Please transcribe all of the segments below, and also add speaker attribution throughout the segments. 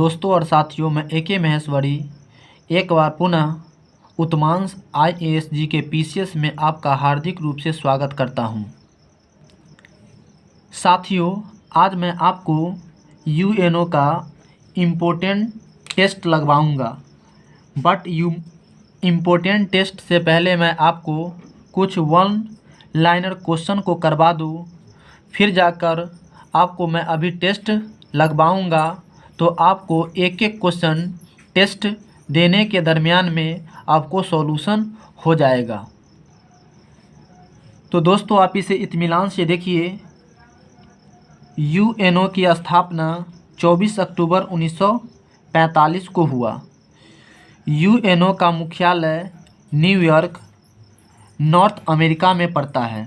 Speaker 1: दोस्तों और साथियों, मैं AK महेश्वरी एक बार पुनः उत्तमांश IAS GK PCS में आपका हार्दिक रूप से स्वागत करता हूं। साथियों, आज मैं आपको UNO का इम्पोर्टेंट टेस्ट लगवाऊंगा। बट इम्पोर्टेंट टेस्ट से पहले मैं आपको कुछ वन लाइनर क्वेश्चन को करवा दूं, फिर जाकर आपको मैं अभी टेस्ट लगवाऊंगा। तो आपको एक एक क्वेश्चन टेस्ट देने के दरमियान में आपको सॉल्यूशन हो जाएगा। तो दोस्तों, आप इसे इत्मीनान से देखिए। UNO की स्थापना 24 अक्टूबर 1945 को हुआ। UNO का मुख्यालय न्यूयॉर्क, नॉर्थ अमेरिका में पड़ता है।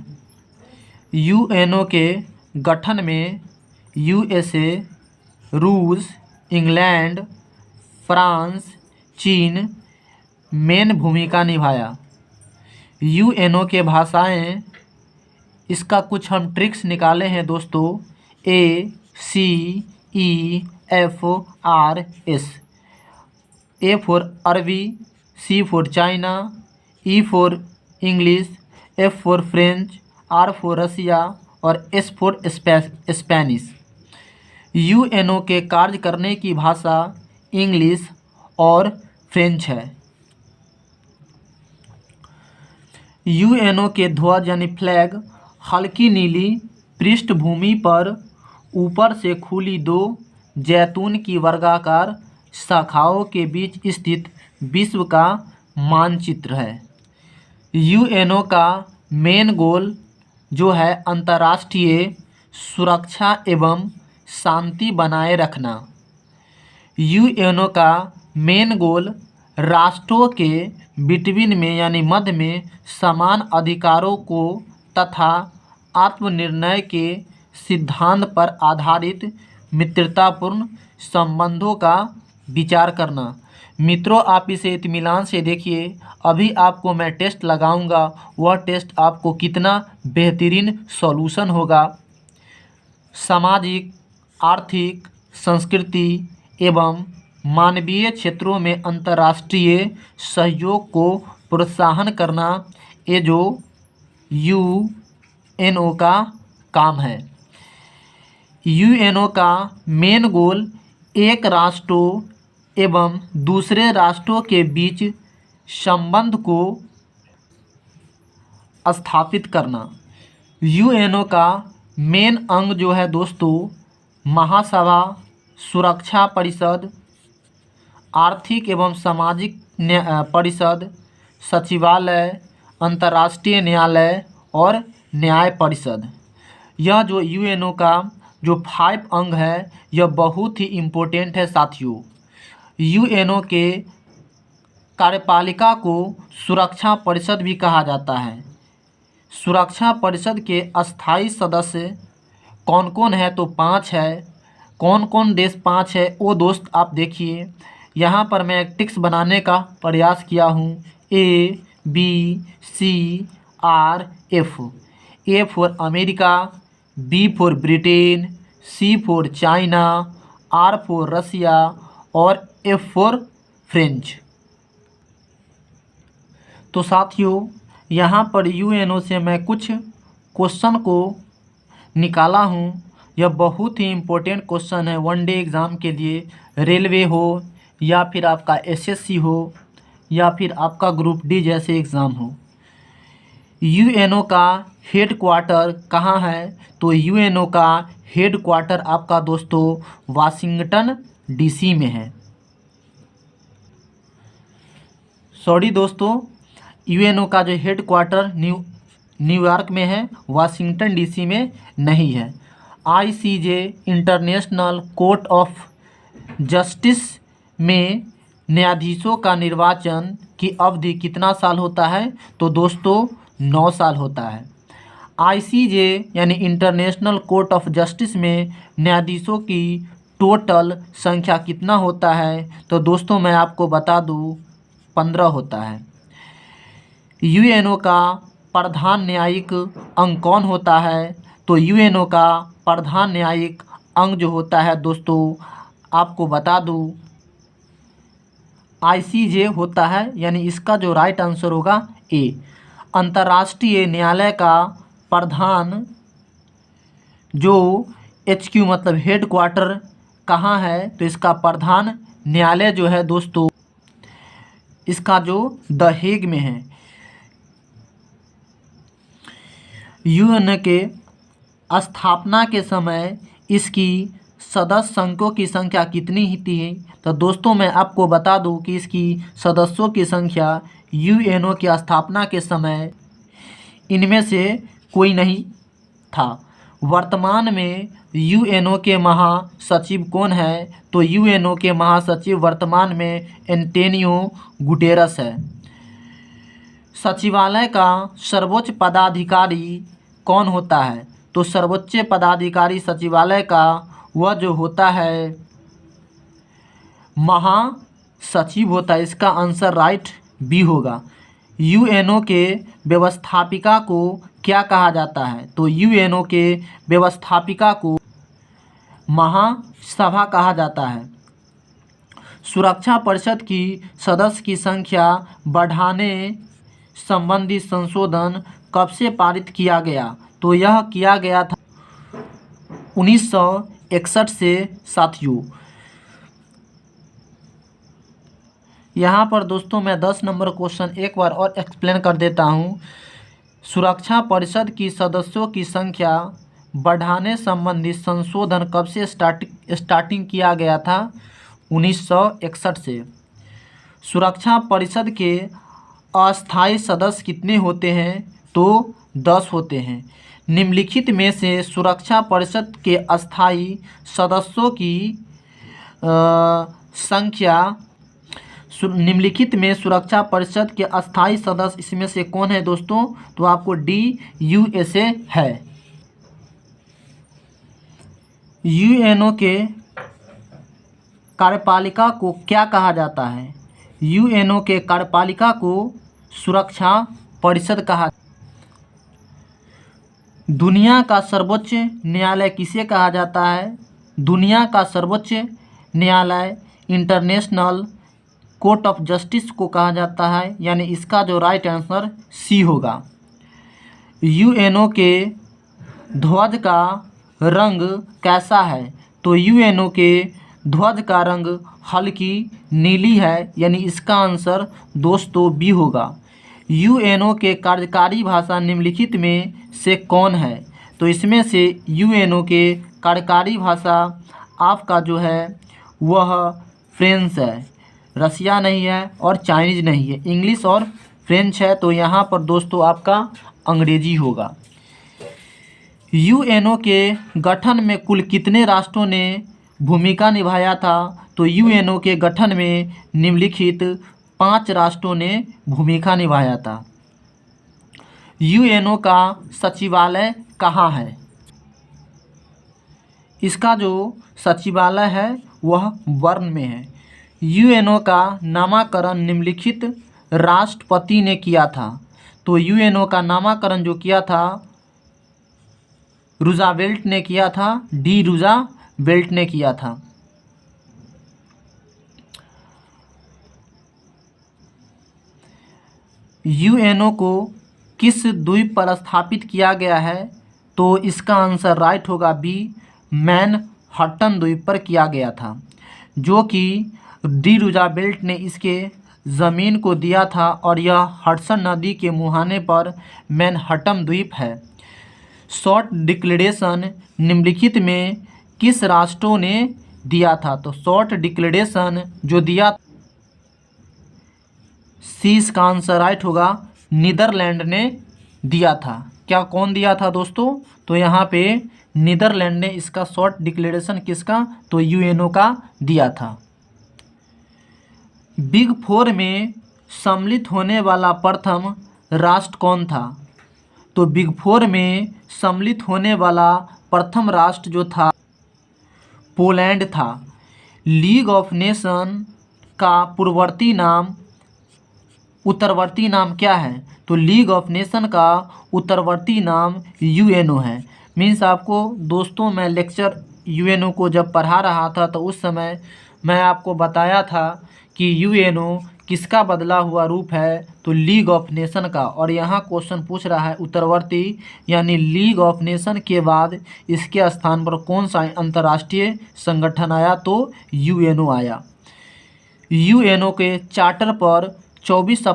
Speaker 1: UNO के गठन में USA, रूस, इंग्लैंड, फ्रांस, चीन मेन भूमिका निभाया। UNO के भाषाएं, इसका कुछ हम ट्रिक्स निकाले हैं दोस्तों। ACEFRS। A फॉर अरबी, C for China, E for English, F for French, R for Russia और S फॉर स्पेनिश। UNO के कार्य करने की भाषा इंग्लिश और फ्रेंच है। UNO के ध्वज यानी फ्लैग हल्की नीली पृष्ठभूमि पर ऊपर से खुली दो जैतून की वर्गाकार शाखाओं के बीच स्थित विश्व का मानचित्र है। UNO का मेन गोल जो है अंतर्राष्ट्रीय सुरक्षा एवं शांति बनाए रखना। UNO का मेन गोल राष्ट्रों के बिटवीन में यानी मध्य में समान अधिकारों को तथा आत्मनिर्णय के सिद्धांत पर आधारित मित्रतापूर्ण संबंधों का विचार करना। मित्रों, आप इसे इत्मीनान से देखिए। अभी आपको मैं टेस्ट लगाऊंगा, वह टेस्ट आपको कितना बेहतरीन सॉल्यूशन होगा। सामाजिक, आर्थिक, संस्कृति एवं मानवीय क्षेत्रों में अंतर्राष्ट्रीय सहयोग को प्रोत्साहन करना, ये जो UNO का काम है। UNO का मेन गोल एक राष्ट्रों एवं दूसरे राष्ट्रों के बीच संबंध को स्थापित करना। UNO का मेन अंग जो है दोस्तों महासभा, सुरक्षा परिषद, आर्थिक एवं सामाजिक परिषद, सचिवालय, अंतर्राष्ट्रीय न्यायालय और न्याय परिषद। यह जो UNO का जो 5 अंग है, यह बहुत ही इम्पोर्टेंट है साथियों। UNO के कार्यपालिका को सुरक्षा परिषद भी कहा जाता है। सुरक्षा परिषद के अस्थायी सदस्य कौन कौन है? तो 5 है। कौन कौन देश 5 है वो दोस्त आप देखिए। यहाँ पर मैं एक टिक्स बनाने का प्रयास किया हूँ। ABCRF। A for America, B for Britain, C for China, R for Russia और F फॉर फ्रेंच। तो साथियों, यहाँ पर UNO से मैं कुछ क्वेश्चन को निकाला हूँ। यह बहुत ही इम्पोर्टेंट क्वेश्चन है वन डे एग्ज़ाम के लिए। रेलवे हो या फिर आपका SSC हो या फिर आपका ग्रुप D जैसे एग्ज़ाम हो। UNO का हेड क्वार्टर कहाँ है? तो UNO का हेड क्वार्टर आपका दोस्तों वाशिंगटन DC में है। सॉरी दोस्तों, UNO का जो हेड क्वार्टर न्यूयॉर्क में है, वाशिंगटन DC में नहीं है। ICJ international court of justice में न्यायाधीशों का निर्वाचन की अवधि कितना साल होता है? तो दोस्तों 9 साल होता है। ICJ यानी इंटरनेशनल कोर्ट ऑफ जस्टिस में न्यायाधीशों की टोटल संख्या कितना होता है? तो दोस्तों मैं आपको बता दूं 15 होता है। UNO का प्रधान न्यायिक अंग कौन होता है? तो UNO का प्रधान न्यायिक अंग जो होता है दोस्तों आपको बता दूं ICJ होता है, यानी इसका जो राइट आंसर होगा ए। अंतर्राष्ट्रीय न्यायालय का प्रधान जो HQ मतलब हेड क्वार्टर कहाँ है, तो इसका प्रधान न्यायालय जो है दोस्तों, इसका जो द हेग में है। UN के स्थापना के समय इसकी सदस्य संघों की संख्या कितनी ही थी? तो दोस्तों मैं आपको बता दूं कि इसकी सदस्यों की संख्या UNO की स्थापना के समय इनमें से कोई नहीं था। वर्तमान में UNO के महासचिव कौन है? तो UNO के महासचिव वर्तमान में एंटोनियो गुटेरस है। सचिवालय का सर्वोच्च पदाधिकारी कौन होता है? तो सर्वोच्च पदाधिकारी सचिवालय का वह जो होता है महासचिव होता है। इसका आंसर राइट बी होगा। UNO के व्यवस्थापिका को क्या कहा जाता है? तो UNO के व्यवस्थापिका को महासभा कहा जाता है। सुरक्षा परिषद की सदस्य की संख्या बढ़ाने संबंधी संशोधन कब से पारित किया गया? तो यह किया गया था 1961 से साथियों। यहाँ पर दोस्तों मैं 10 नंबर क्वेश्चन एक बार और एक्सप्लेन कर देता हूँ। सुरक्षा परिषद की सदस्यों की संख्या बढ़ाने संबंधी संशोधन कब से स्टार्टिंग किया गया था? 1961 से। सुरक्षा परिषद के अस्थायी सदस्य कितने होते हैं? तो 10 होते हैं। निम्नलिखित में से सुरक्षा परिषद के अस्थायी सदस्यों की संख्या निम्नलिखित में सुरक्षा परिषद के अस्थायी सदस्य इसमें से कौन है दोस्तों? तो आपको USA है। UNO के कार्यपालिका को क्या कहा जाता है? UNO के कार्यपालिका को सुरक्षा परिषद कहा। दुनिया का सर्वोच्च न्यायालय किसे कहा जाता है? दुनिया का सर्वोच्च न्यायालय इंटरनेशनल कोर्ट ऑफ जस्टिस को कहा जाता है, यानी इसका जो राइट आंसर सी होगा। UNO के ध्वज का रंग कैसा है? तो UNO के ध्वज का रंग हल्की नीली है, यानी इसका आंसर दोस्तों बी होगा। UNO के कार्यकारी भाषा निम्नलिखित में से कौन है? तो इसमें से UNO के कार्यकारी भाषा आपका जो है वह फ्रेंच है, रसिया नहीं है और चाइनीज नहीं है, इंग्लिश और फ्रेंच है। तो यहाँ पर दोस्तों आपका अंग्रेजी होगा। UNO के गठन में कुल कितने राष्ट्रों ने भूमिका निभाया था? तो UNO के गठन में निम्नलिखित 5 राष्ट्रों ने भूमिका निभाया था। UNO का सचिवालय कहाँ है? इसका जो सचिवालय है वह बर्न में है। UNO का नामकरण निम्नलिखित राष्ट्रपति ने किया था। तो UNO का नामकरण जो किया था रूजावेल्ट ने किया था, रूजावेल्ट ने किया था। UNO को किस द्वीप पर स्थापित किया गया है? तो इसका आंसर राइट होगा बी, मैनहट्टन द्वीप पर किया गया था, जो कि रूजावेल्ट ने इसके ज़मीन को दिया था और यह हडसन नदी के मुहाने पर मैनहट्टन द्वीप है। शॉर्ट डिक्लेरेशन निम्नलिखित में किस राष्ट्रों ने दिया था? तो शॉर्ट डिक्लेरेशन जो दिया सी, इसका आंसर राइट होगा, नीदरलैंड ने दिया था। क्या कौन दिया था दोस्तों? तो यहाँ पे नीदरलैंड ने इसका शॉर्ट डिक्लेरेशन किसका? तो UNO का दिया था। बिग 4 में सम्मिलित होने वाला प्रथम राष्ट्र कौन था? तो बिग 4 में सम्मिलित होने वाला प्रथम राष्ट्र जो था पोलैंड था। लीग ऑफ नेशन का उत्तरवर्ती नाम क्या है? तो लीग ऑफ नेशन का उत्तरवर्ती नाम UNO है। मीन्स आपको दोस्तों मैं लेक्चर यूएनओ को जब पढ़ा रहा था तो उस समय मैं आपको बताया था कि यूएनओ किसका बदला हुआ रूप है, तो लीग ऑफ नेशन का। और यहाँ क्वेश्चन पूछ रहा है उत्तरवर्ती यानी लीग ऑफ नेशन के बाद इसके स्थान पर कौन सा अंतर्राष्ट्रीय संगठन आया, तो यूएनओ आया। यूएनओ के चार्टर पर 24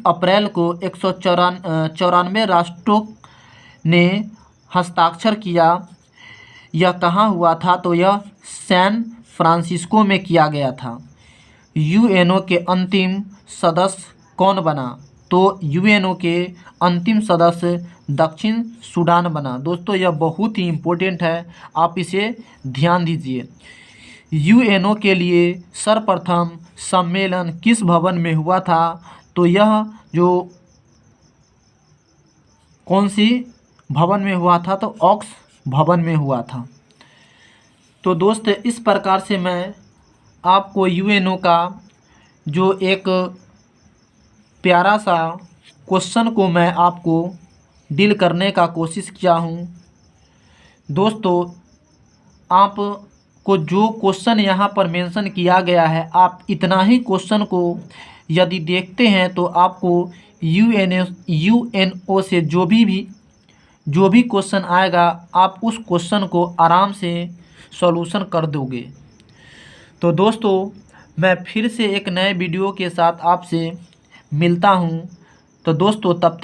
Speaker 1: अप्रैल को 194 राष्ट्रों ने हस्ताक्षर किया। यह कहाँ हुआ था, तो यह सैन फ्रांसिस्को में किया गया था। यूएनओ के अंतिम सदस्य कौन बना, तो यूएनओ के अंतिम सदस्य दक्षिण सूडान बना। दोस्तों यह बहुत ही इम्पोर्टेंट है, आप इसे ध्यान दीजिए। यूएनओ के लिए सर्वप्रथम सम्मेलन किस भवन में हुआ था, तो यह जो कौन सी भवन में हुआ था, तो ऑक्स भवन में हुआ था। तो दोस्त इस प्रकार से मैं आपको यूएनओ का जो एक प्यारा सा क्वेश्चन को मैं आपको डील करने का कोशिश किया हूँ। दोस्तों आपको जो क्वेश्चन यहाँ पर मेंशन किया गया है, आप इतना ही क्वेश्चन को यदि देखते हैं तो आपको यूएनओ से जो भी क्वेश्चन आएगा आप उस क्वेश्चन को आराम से सॉल्यूशन कर दोगे। तो दोस्तों मैं फिर से एक नए वीडियो के साथ आपसे मिलता हूं। तो दोस्तों तब तक